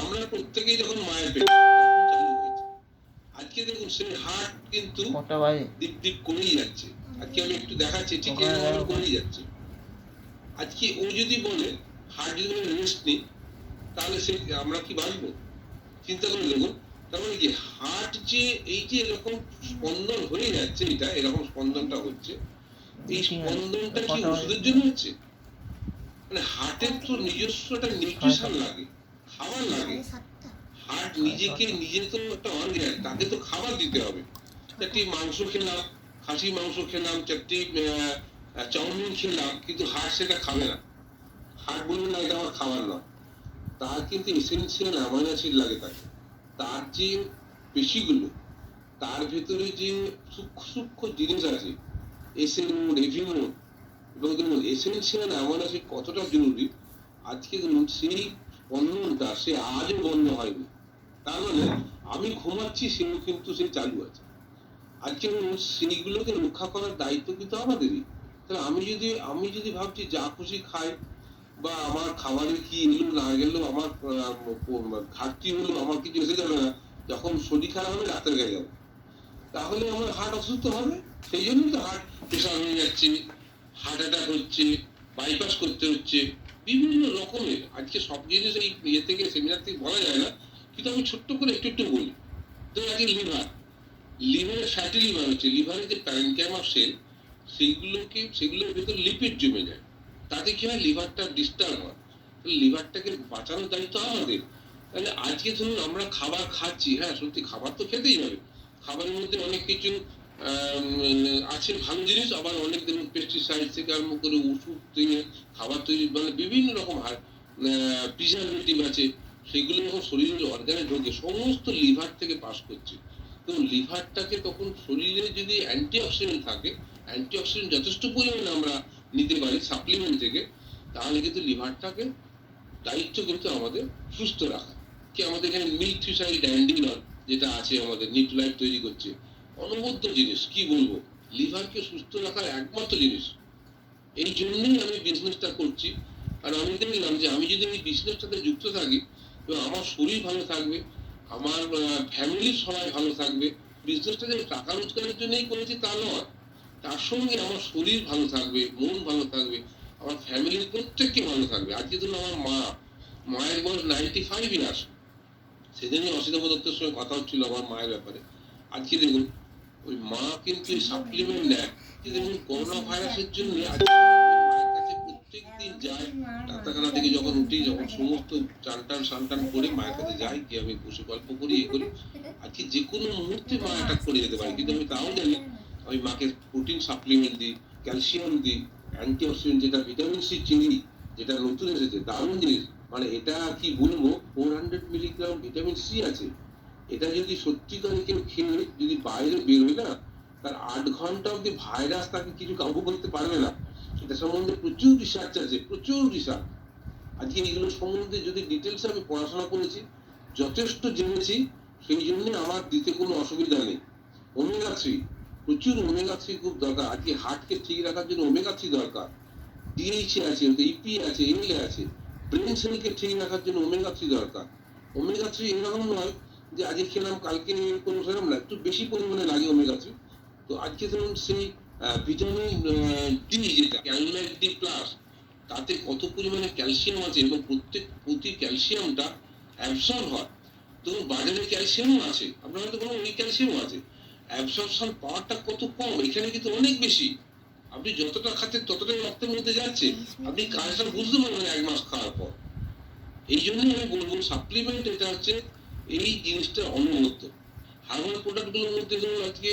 আমরা প্রত্যেকেই যখন মায়ের পেটে, তখন চালু হয়েছে। আজকে দেখুন সেই হার্ট কিন্তু ডিপ ডিপ করেই যাচ্ছে। আজকে আমি একটু দেখাচ্ছি, ঠিক এরকম করেই যাচ্ছে। আজকে ও যদি বলে হার্ট যদি রেস্ট নেই, তাহলে সে আমরা কি বাঁচবো? চিন্তা করে দেখুন। তার মানে কি, হার্ট যে এই যে এরকম স্পন্দন হয়ে যাচ্ছে, এটা এরকম স্পন্দনটা হচ্ছে, এই স্পন্দনটা কি ওষুধের জন্য হচ্ছে? মানে হার্টের তো নিজস্ব একটা নিউট্রিশন লাগে, খাবার লাগে। হার্ট নিজে তো একটা অর্গান, তাকে তো খাবার দিতে হবে। চারটি মাংস খেলাম, খাসি মাংস খেলাম, চারটি চাউমিন খেলাম, কিন্তু হার্ট সেটা খাবে না। হার্ট বলবে না এটা আমার খাবার নয়। তার কিন্তু এসেনশিয়াল অ্যামাইনো অ্যাসিড লাগে তাকে। তার যে পেশিগুলো, তার ভেতরে যে সূক্ষ্ম সূক্ষ্ম জিনিস আছে, এসএন মোড, এভি মোড, এবং দেখুন এসেনশিয়াল এমন আছে কতটা জরুরি। আজকে দেখুন সেই স্পন্দনটা সে আজও বন্ধ হয়নি। তার মানে আমি ঘুমাচ্ছি, সেও কিন্তু সে চালু আছে। আজকে সেইগুলোকে রক্ষা করার দায়িত্ব কিন্তু আমাদেরই। তাহলে আমি যদি ভাবছি যা খুশি খাই, বা আমার খাবারে কি এলো না গেলো, আমার ঘাটতি হলো, আমার কিছু এসে যাবে না, যখন শরীর খারাপ হবে ডাক্তার কাছে যাবো, তাহলে আমার হার্ট অসুস্থ হবে। সেই জন্যই তো হার্ট প্রেশার হয়ে যাচ্ছে, হার্ট অ্যাটাক হচ্ছে, বাইপাস করতে হচ্ছে, বিভিন্ন রকমের। আজকে সব জিনিস এই ইয়ে থেকে সেমিনার থেকে বলা যায় না, কিন্তু আমি ছোট্ট করে একটু একটু বলি। তো আজকে লিভারের ফ্যাটি লিভার হচ্ছে, লিভারের যে প্যারেনকাইমা সেল, সেগুলোর ভেতর লিপিড জমে যায়, তাতে কি হয় লিভারটা ডিস্টার্ব হয়। লিভারটাকে বাঁচানোর দায়িত্ব আমাদের। তাহলে আজকে ধরুন আমরা খাবার খাচ্ছি, হ্যাঁ সত্যি খাবার তো খেতেই হবে, খাবারের মধ্যে অনেক কিছু আছে ভালো জিনিস, আবার অনেক ধরুন পেস্টিসাইড থেকে আরম্ভ করে ওষুধ থেকে খাবার তৈরি, মানে বিভিন্ন রকম প্রিজারভেটিভ আছে, সেগুলো যখন শরীরের অর্গানে ঢোকে সমস্ত লিভার থেকে পাস করছে। তো লিভারটাকে তখন শরীরে যদি অ্যান্টিঅক্সিডেন্ট থাকে, অ্যান্টিঅক্সিডেন্ট যথেষ্ট পরিমাণে আমরা নিতে পারি সাপ্লিমেন্ট থেকে, তাহলে কিন্তু লিভারটাকে দায়িত্ব কিন্তু আমাদের সুস্থ রাখা। কি আমাদের এখানে মিথিসাইল ড্যান্ডিনল যেটা আছে আমাদের নিউক্লিয়াইড তৈরি করছে, অনবদ্য জিনিস, কি বলবো, লিভারকে সুস্থ রাখার একমাত্র জিনিস। এই জন্যই আমি বিজনেসটা করছি। আর আমি দেখলাম যে আমি যদি এই বিজনেসটাতে যুক্ত থাকি, তো আমার শরীর ভালো থাকবে, আমার ফ্যামিলির সবাই ভালো থাকবে। বিজনেসটা যে টাকা রোজগারের জন্যই করেছি তা নয়, তার সঙ্গে আমার শরীর ভালো থাকবে, মন ভালো থাকবে, আমার ফ্যামিলির প্রত্যেককে ভালো থাকবে। আজকে ধরুন আমার মায়ের বয়স 95 ইয়ার্স। সেদিনই অসিতাভ দত্তের সঙ্গে কথা হচ্ছিল আমার মায়ের ব্যাপারে। আজকে দেখুন ওই মা কিন্তু সাপ্লিমেন্ট নেয়, দেখুন করোনা ভাইরাসের জন্য মায়ের কাছে প্রত্যেক দিন যায়, ডাক্তারখানা থেকে যখন উঠি, যখন সমস্ত চান টান করে মায়ের কাছে যাই, কি আমি বসে গল্প করি, এ করি। আজকে যে কোনো মুহূর্তে মা অ্যাটাক করে যেতে পারে, কিন্তু আমি তাও জানি আমি মাকে প্রোটিন সাপ্লিমেন্ট দিই, ক্যালসিয়াম দিই, অ্যান্টিঅক্সিডেন্ট যেটা ভিটামিন সি চিনি, যেটা নতুন এসেছে দারুণ জিনিস, মানে এটা কি বলবো, 400 মিলিগ্রাম ভিটামিন সি আছে। এটা যদি সত্যিকারে কেউ খেয়ে যদি বাইরে বেরোয় না, তার 8 ঘন্টা অব্দি ভাইরাস তাকে কিছু কাবু করতে পারবে না। এটা সম্বন্ধে প্রচুর রিসার্চ আছে, প্রচুর রিসার্চ। আজকে এগুলো সম্বন্ধে যদি ডিটেলস আমি পড়াশোনা করেছি, যথেষ্ট জেনেছি, সেই জন্য আমার দিতে কোনো অসুবিধা নেই। ওমেগা 3, প্রচুর ওমেগা 3 খুব দরকার। আজকে হার্টকে ঠিক রাখার জন্য ওমেগা 3 দরকার। ডিএইচএ আছে, ইপি আছে, এমএলএ আছে। ব্রেন সেলকে ঠিক রাখার জন্য ওমেগা 3 দরকার। ওমেগা 3 এরকম নয় যে আজকে খেলাম কালকে কোনো সেরকম না, একটু বেশি পরিমাণে লাগে ওমেগা 3। তো আজকে ধরুন সেই ভিটামিন ডি, যেটা ক্যালমাইট ডি প্লাস, তাতে কত পরিমাণে ক্যালসিয়াম আছে, এবং প্রতি ক্যালসিয়ামটা অ্যাবসর্ব হয়। তো বাজারে ক্যালসিয়ামও আছে, আপনারা হয়তো বলুন ওই ক্যালসিয়ামও আছে, অ্যাবসর্পশন পাওয়ারটা কত কম, এখানে কিন্তু অনেক বেশি। আপনি যতটা খাচ্ছেন ততটাই রক্তের মধ্যে যাচ্ছে, আপনি কাজটা বুঝতে পারবেন 1 মাস খাওয়ার পর। এই জন্যই আমি বলবো সাপ্লিমেন্ট এটা হচ্ছে এই জিনিসটা অনবদ্য। হার্বাল প্রোডাক্ট গুলোর মধ্যে ধরুন আজকে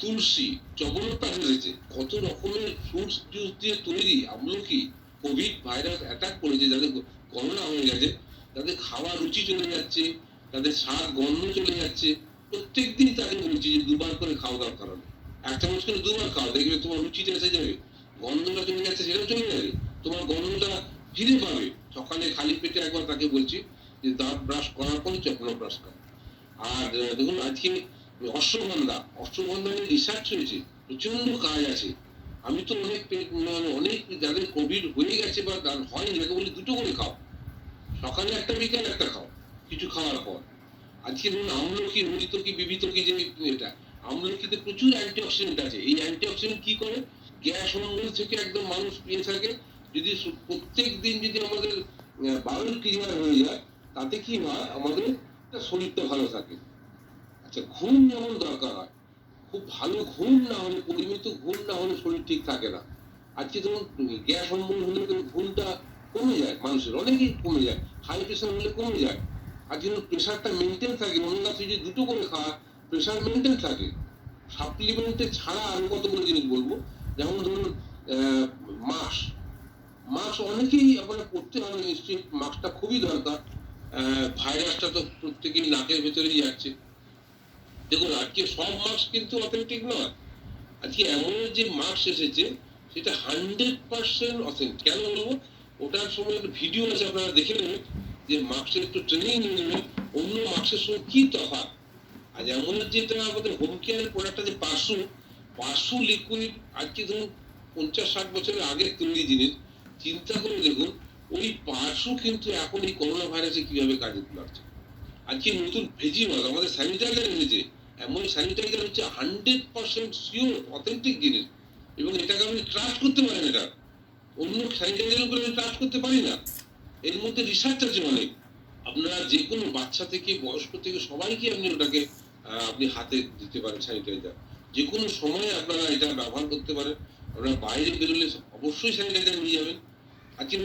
তুলসী, চবনপ্রাশ এসেছে, কত রকমের ফ্রুটস জুস দিয়ে তৈরি, আমলকি। কোভিড ভাইরাস অ্যাটাক করেছে, যাদের করোনা হয়ে গেছে, তাদের খাওয়ার রুচি চলে যাচ্ছে, তাদের স্বাদ গন্ধ চলে যাচ্ছে। প্রত্যেক দিন তাকে বলছি যে 2 বার করে খাওয়া দাওয়ার কারণে 1 চামচ করে 2 বার খাও, দেখবে তোমার রুচিটা এসে যাবে, গন্ধটা চলে যাচ্ছে সেটাও চলে যাবে, তোমার গন্ধটা ফিরে পাবে। সকালে খালি পেটে একবার তাকে বলছি যে দাঁত ব্রাশ করার পরে চপ্ন ব্রাশ কর। আর দেখুন আজকে অশ্বগন্ধা নিয়ে রিসার্চ হয়েছে, প্রচন্ড কাজ আছে। আমি তো অনেক যাদের কোভিড হয়ে গেছে বা হয়নি, তাকে বলি 2টো করে খাও, সকালে একটা বিকালে একটা খাও, কিছু খাওয়ার পর। আজকে ধরুন আমলকি, হরিতকি, বিবিতকি, যে এটা, আমলকিতে প্রচুর অ্যান্টিঅক্সিডেন্ট আছে। এই অ্যান্টিঅক্সিডেন্ট কি করে, গ্যাস অম্বল থেকে একদম মানুষ পেয়ে থাকে। যদি প্রত্যেক দিন যদি আমাদের বায়ুর ক্লিয়ার হয়ে যায়, তাতে কি হয়, আমাদের শরীরটা ভালো থাকে। আচ্ছা, ঘুম যেমন দরকার হয়, খুব ভালো ঘুম না হলে, পরিমিত ঘুম না হলে শরীর ঠিক থাকে না। আজকে যেমন গ্যাস অম্বল হলে ঘুমটা কমে যায়, মানুষের অনেকেই কমে যায়, হাই প্রেশার হলে কমে যায়। আর যেন প্রেশারটা মেনটেন থাকে, ওমেগা 3 যদি 2টো করে খাওয়া, প্রেশার মেনটেন থাকে। সাপ্লিমেন্টে ছাড়া আরো কতগুলো জিনিস বলবো, যেমন ধরুন মাস্ক। মাস্ক অনেকেই আপনারা পড়তে হবে নিশ্চয়ই, মাস্কটা খুবই দরকার। ভাইরাসটা তো প্রত্যেকেই নাকের ভেতরেই যাচ্ছে। দেখুন আজকে সব মাস্ক কিন্তু অথেন্টিক নয়। আজকে এমন যে মাস্ক এসেছে সেটা 100% অথেন্টিক। কেন বলবো? ওটার সময় একটা ভিডিও আছে, আপনারা দেখে নেবেন যে মাস্কের একটু ট্রেনিং নিয়ে নেবেন অন্য মাস্কের সঙ্গে কি তফাৎ। আজ এমন যেটা আমাদের হোম কেয়ারের প্রোডাক্টটা যে পার্সু লিকুইড, আজকে ধরুন 50-60 বছরের আগের তৈরি জিনিস, চিন্তা করে দেখুন ওই পার্সু কিন্তু এখন এই করোনা ভাইরাসে কিভাবে কাজে লাগছে। আজকে নতুন ভেজিমাল আমাদের স্যানিটাইজার এনেছে, এমন স্যানিটাইজার হচ্ছে 100% শিওর অথেন্টিক জিনিস, এবং এটাকে আপনি ট্রাস্ট করতে পারেন। এটা অন্য স্যানিটাইজারের উপরে আমি ট্রাস্ট করতে পারি না। এর মধ্যে রিসার্চ আছে অনেক। আপনারা যে কোনো বাচ্চা থেকে বয়স্ক থেকে সবাইকে আপনি ওটাকে আপনি হাতে দিতে পারেন স্যানিটাইজার। যে কোনো সময়ে আপনারা এটা ব্যবহার করতে পারেন। আপনারা বাইরে বেরোলে অবশ্যই স্যানিটাইজার নিয়ে যাবেন। আজকে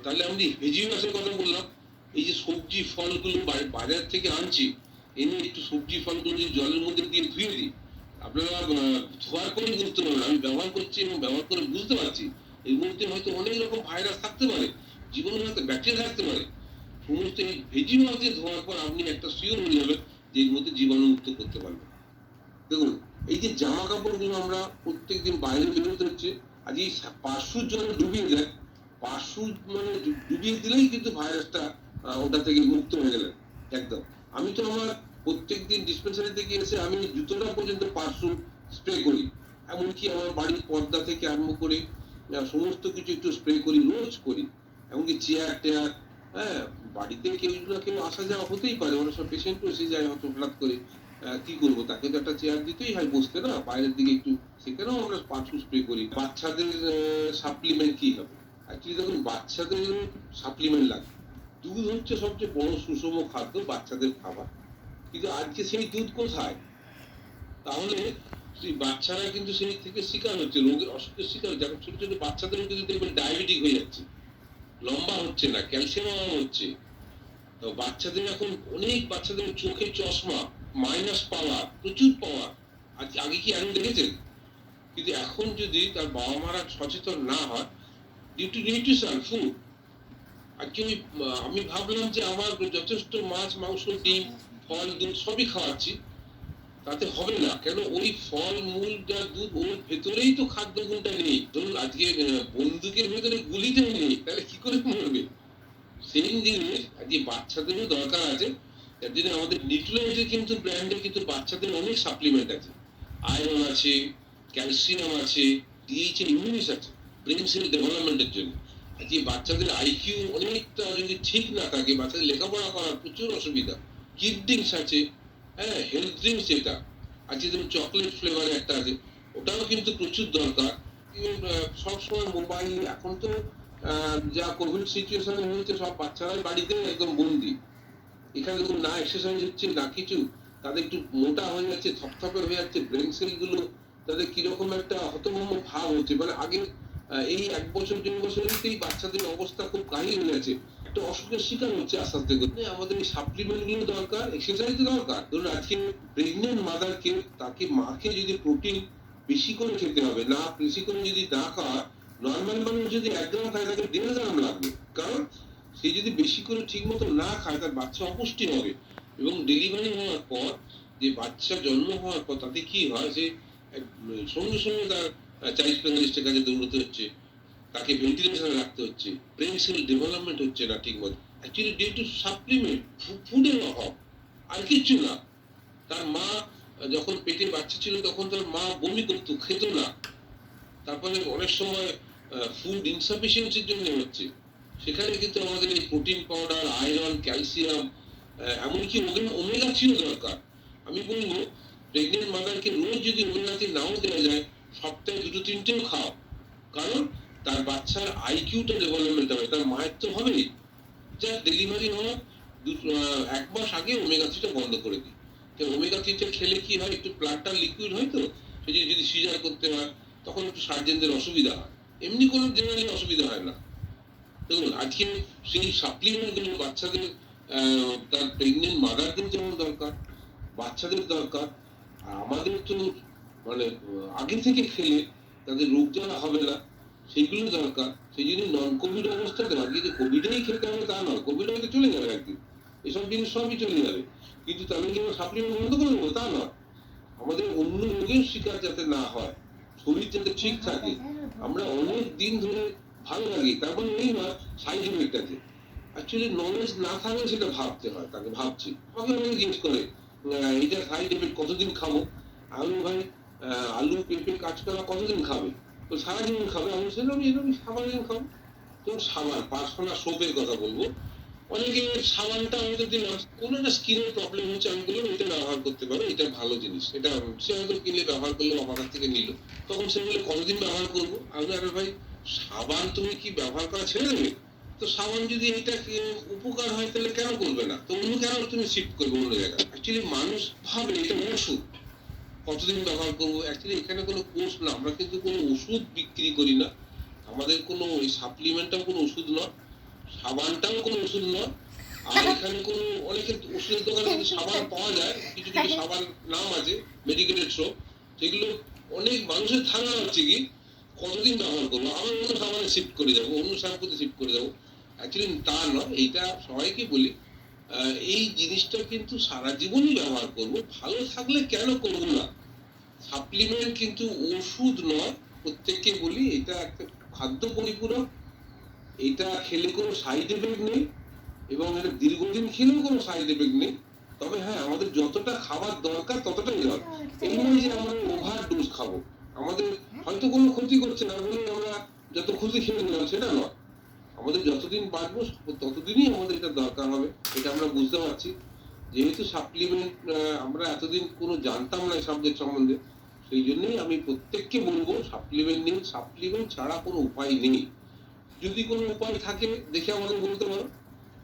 তাহলে আমি ভেজিমাসের কথা বললাম, এই যে সবজি ফলগুলো বাজার থেকে আনছি, এনে একটু সবজি ফলগুলো যদি জলের মধ্যে দিয়ে ধুয়ে দিই, আপনারা ধোয়ার পরে বুঝতে পারবেন আমি ব্যবহার করছি এবং ব্যবহার করে বুঝতে পারছি এর মধ্যে হয়তো অনেক রকম ভাইরাস থাকতে পারে, জীবনে হয়তো ব্যাকটেরিয়া থাকতে পারে। সমস্ত এই ভেজিমাস দিয়ে ধোয়ার পর আপনি একটা শিওর হয়ে যাবেন যে এর মধ্যে জীবাণু মুক্ত করতে পারবেন। দেখুন এই যে জামা কাপড়গুলো আমরা প্রত্যেকদিন বাইরে বেরোতে হচ্ছে, আজ এই পাঁচশোর জন্য ডুবিয়ে দেয়, পাঁচশো মানে ডুবিয়ে দিলেই কিন্তু ভাইরাসটা ওটা থেকে মুক্ত হয়ে গেলেন একদম। আমি তো আমার প্রত্যেকদিন ডিসপেন্সারি থেকে এসে আমি জুতোটা পর্যন্ত পাঁচশো স্প্রে করি, এমনকি আমার বাড়ির পর্দা থেকে আরম্ভ করে সমস্ত কিছু একটু স্প্রে করি, রোজ করি। এমনকি চেয়ার টেয়ার, হ্যাঁ বাড়িতে কেউ না কেউ আসা যাওয়া হতেই পারে, অনেক সব পেশেন্টও এসে যায় হয়তো হঠাৎ করে, কি করবো তাকে তো একটা চেয়ার দিতেই হয় বসতে, না বাইরের দিকে একটু, সেখানেও আমরা পাঁচশো স্প্রে করি। বাচ্চাদের সাপ্লিমেন্ট কি হবে? অ্যাকচুয়ালি দেখুন বাচ্চাদের সাপ্লিমেন্ট লাগে, দুধ হচ্ছে সবচেয়ে বড় সুষম খাদ্য বাচ্চাদের খাবার, কিন্তু আজকে সেই দুধ কোথায়? তাহলে সেই বাচ্চারা কিন্তু সেই থেকে শিকার হচ্ছে, রোগের অসুখের শিকার হচ্ছে। এখন ছোট ছোট বাচ্চাদের কিন্তু দেখবেন ডায়াবেটিক হয়ে যাচ্ছে, লম্বা হচ্ছে না, ক্যালসিয়াম অভাব হচ্ছে। তো বাচ্চাদের এখন অনেক বাচ্চাদের চোখে চশমা, মাইনাস পাওয়ার, প্রচুর পাওয়ার। আগে কি এখন দেখেছেন? কিন্তু এখন যদি তার বাবা মারা সচেতন না হয়, ডিউ টু নিউট্রিশন ফুড, আজকে আমি ভাবলাম যে আমার যথেষ্ট মাছ মাংস ডিম ফল দুধ সবই খাওয়াচ্ছি, তাতে হবে না। কেন? ওই ফল মূল যা দুধ ওর ভেতরেই তো খাদ্য গুণটা নেই। ধরুন আজকে বন্দুকের ভেতরে গুলিটাই নেই, তাহলে কি করে মরবে? সেম জিনিস আজকে বাচ্চাদেরও দরকার আছে। তার জন্য আমাদের নিউট্রিলাইটের কিন্তু ব্র্যান্ডে কিন্তু বাচ্চাদের অনেক সাপ্লিমেন্ট আছে, আয়রন আছে, ক্যালসিয়াম আছে, ডিএইচএ ইমিউনিস আছে ব্রেন সেল ডেভেলপমেন্টের জন্য। আজকে বাচ্চাদের আইকিউ অনেকটা যদি ঠিক না থাকে, বাচ্চাদের লেখাপড়া করার প্রচুর অসুবিধা। কিড ড্রিঙ্কস আছে, হ্যাঁ হেলথ ড্রিঙ্কস, এটা আজকে ধরুন চকলেট ফ্লেভারে একটা আছে, ওটাও কিন্তু প্রচুর দরকার। সবসময় মোবাইল, এখন তো যা কোভিড সিচুয়েশনে হয়েছে সব বাচ্চারাই বাড়িতে একদম বন্দি, এখানে দেখুন না এক্সারসাইজ হচ্ছে না কিছু, তাদের একটু মোটা হয়ে যাচ্ছে, থপথপে হয়ে যাচ্ছে, ব্রেন সেল গুলো তাদের কিরকম একটা হতভম্ব ভাব হচ্ছে। মানে আগে এই 1 বছর 2 বছরেতেই বাচ্চাদের অবস্থা খুব কাহিল হয়ে গেছে, একটা অসুখের শিকার হচ্ছে আস্তে আস্তে করে। আমাদের এই সাপ্লিমেন্ট গুলো দরকার, এক্সারসাইজ দরকার। ধরুন আজকে প্রেগনেন্ট মাদারকে, তাকে মাকে যদি প্রোটিন বেশি করে খেতে হবে, না বেশি করে যদি না খাওয়া, নর্মাল মানুষ যদি 1 গ্রাম খায় তাকে 1.5 গ্রাম লাগবে। কারণ সে যদি বেশি করে ঠিক মতো না খায় তার বাচ্চা অপুষ্টি হবে। এবং ডেলিভারি হওয়ার পর, যে বাচ্চা জন্ম হওয়ার পর তাতে কি হয়, যে সঙ্গে সঙ্গে তার চাইল্ড স্পেশালিস্টের কাছে দৌড়তে হচ্ছে, তাকে ভেন্টিলেশনে রাখতে হচ্ছে, ব্রেন সেল ডেভেলপমেন্ট হচ্ছে না ঠিক মতো, অ্যাকচুয়ালি ডিউ টু সাপ্লিমেন্ট, ফুডের অভাব, আর কিচ্ছু না। তার মা যখন পেটে বাচ্চা ছিল তখন তার মা বমি করতো, খেত না। তারপরে অনেক সময় ফুড ইনসাফিসিয়েন্সির জন্য হচ্ছে, সেখানে কিন্তু আমাদের এই প্রোটিন পাউডার, আয়রন, ক্যালসিয়াম, এমনকি ওমেগা 3 দরকার। আমি বলবো প্রেগনেন্ট মাদারকে রোজ যদি ওমেগা 3 নাও দেওয়া যায়, সপ্তাহে 2-3টেও খাও। কারণ তার বাচ্চার আইকিউটা ডেভেলপমেন্ট হবে, তার মায়ের তো হবেই। যা ডেলিভারি হওয়ার 1 মাস আগে ওমেগা 3টা বন্ধ করে দিই। ওমেগা 3টা খেলে কি হয়, একটু প্লান্টার লিকুইড হয়, তো সে যদি সিজার করতে হয় তখন একটু সার্জেনদের অসুবিধা হয়, এমনি কোনো জেনারেলি অসুবিধা হয় না। দেখুন আজকে সেই সাপ্লিমেন্ট গুলো বাচ্চাদের, তার প্রেগনেন্ট মাদারদের যেমন দরকার, বাচ্চাদের দরকার। আর আমাদের তো মানে আগে থেকে খেলে তাদের রোগ জ্বালা হবে না, সেইগুলো দরকার। সেই জন্য নন কোভিড অবস্থাতে আগে যে কোভিডেই খেতে হবে তা নয়, কোভিড হয়তো চলে যাবে একদিন, এসব জিনিস সবই চলে যাবে। কিন্তু তাহলে কি আমরা সাপ্লিমেন্ট বন্ধ করে দেবো? তা না, আমাদের অন্য রোগের শিকার যাতে না হয়, শরীর যাতে ঠিক থাকে, আমরা অনেক দিন ধরে ভালো লাগি, তারপরে এই না সাইড এফেক্ট আছে। অ্যাকচুয়ালি নলেজ না থাকলে সেটা ভাবতে হয়, তাকে ভাবছি আমাকে অনেকে জিজ্ঞেস করে এটা সাইড এফেক্ট কতদিন খাবো। আমি ভাই আলু পেঁপে কাঁচকলা কতদিন খাবে? তো সারাদিন খাবে। আমি সেরকম এরকম সারাদিন খাবো। তো সাবান পার্সোনাল সোপের কথা বলবো, অনেকে সাবানটা আমি যদি কোনো একটা স্কিনের প্রবলেম হচ্ছে, আমি বললাম এটা ব্যবহার করতে পারো, এটা ভালো জিনিস, এটা সে হয়তো কিনে ব্যবহার করলো, আমার কাছ থেকে নিল, তখন সে বলে কতদিন ব্যবহার করবো। আমি আরে ভাই সাবান তুমি কি ব্যবহার করা ছেড়ে দেবে? তো সাবান যদি এটা উপকার হয় তাহলে কেন করবে না? তো অন্য কেন তুমি শিফট করবে অন্য জায়গায়? অ্যাকচুয়ালি মানুষ ভাবে এটা ওষুধ, কতদিন ব্যবহার করবো। অ্যাকচুয়ালি এখানে কোনো কোর্স না, আমরা কিন্তু কোনো ওষুধ বিক্রি করি না, আমাদের কোনো ওই সাপ্লিমেন্টটাও কোনো ওষুধ নয়, সাবানটাও কোনো ওষুধ নয়। আর এখানে কোনো অনেকের ওষুধের দোকানে কিন্তু সাবান পাওয়া যায়, কিছু কিছু সাবান নাম আছে মেডিকেটেড সোপ, সেগুলো অনেক মানুষের ধারণা হচ্ছে কি কতদিন ব্যবহার করবো, আবার অন্য সাবানে শিফট করে যাবো, অন্য শ্যাম্পুতে শিফট করে যাবো। অ্যাকচুয়ালি তা নয়, এইটা সবাইকে বলি এই জিনিসটা কিন্তু সারা জীবনই ব্যবহার করবো, ভালো থাকলে কেন করবো না। সাপ্লিমেন্ট কিন্তু ওষুধ নয়, প্রত্যেককে বলি এটা একটা খাদ্য পরিপূরক, এটা খেলে কোনো সাইড এফেক্ট নেই, এবং এটা দীর্ঘদিন খেলেও কোনো সাইড এফেক্ট নেই। তবে হ্যাঁ, আমাদের যতটা খাবার দরকার ততটাই দরকার। এই নয় যে আমরা ওভার ডোজ খাবো, আমাদের হয়তো কোনো ক্ষতি করছে না বলে আমরা যত খুশি খেয়ে নিলাম, সেটা নয়। আমাদের যতদিন বাঁচবো ততদিনই আমাদের এটা দরকার হবে, এটা আমরা বুঝতে পারছি। যেহেতু সাপ্লিমেন্ট আমরা এতদিন কোনো জানতাম না সাবজেক্ট সম্বন্ধে, সেই জন্যই আমি প্রত্যেককে বলবো সাপ্লিমেন্ট নিন, সাপ্লিমেন্ট ছাড়া কোনো উপায় নেই। যদি কোনো উপায় থাকে দেখে আমাদের বলতে পারো,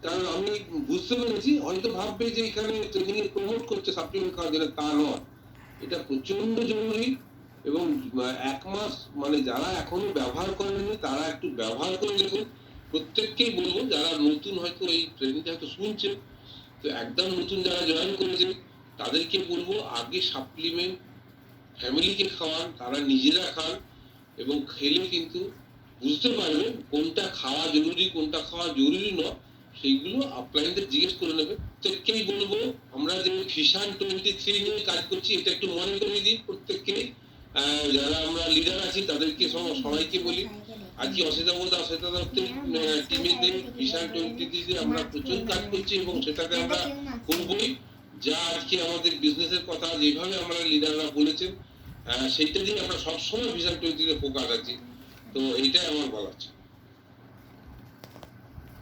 কারণ আমি বুঝতে পেরেছি হয়তো ভাববে যে এখানে ট্রেনিং এ প্রমোট করছে সাপ্লিমেন্ট খাওয়ার জন্য, তা নয়, এটা প্রচন্ড জরুরি। এবং 1 মাস মানে যারা এখনো ব্যবহার করেননি তারা একটু ব্যবহার করে দেখুন। প্রত্যেককেই বলবো যারা নতুন হয়তো এই ট্রেনিংটা হয়তো শুনছে, তো একদম নতুন যারা জয়েন করেছে তাদেরকে বলবো আগে সাপ্লিমেন্ট ফ্যামিলিকে খাওয়ান, তারা নিজেরা খান, এবং খেলে কিন্তু বুঝতে পারবেন কোনটা খাওয়া জরুরি কোনটা খাওয়া জরুরি নয়, সেইগুলো আপলাইনদের জিজ্ঞেস করে নেবে। প্রত্যেককেই বলবো আমরা যে ভিশন 23 নিয়ে কাজ করছি এটা একটু মনে করে দিই প্রত্যেককেই। যারা আমরা লিডার আছি তাদেরকে সবাইকে বলি আজকে অসিতাবোধ টিমের ভিশন 23 আমরা প্রচুর কাজ করছি, এবং সেটাকে আমরা করবই। যা আজকে আমাদের বিজনেসের কথা যেভাবে আমরা লিডাররা বলেছেন, সেইটা দিয়ে আমরা সবসময় ভিশন 23 ফোকাস আছি। তো এইটাই আমার বলার ছিল।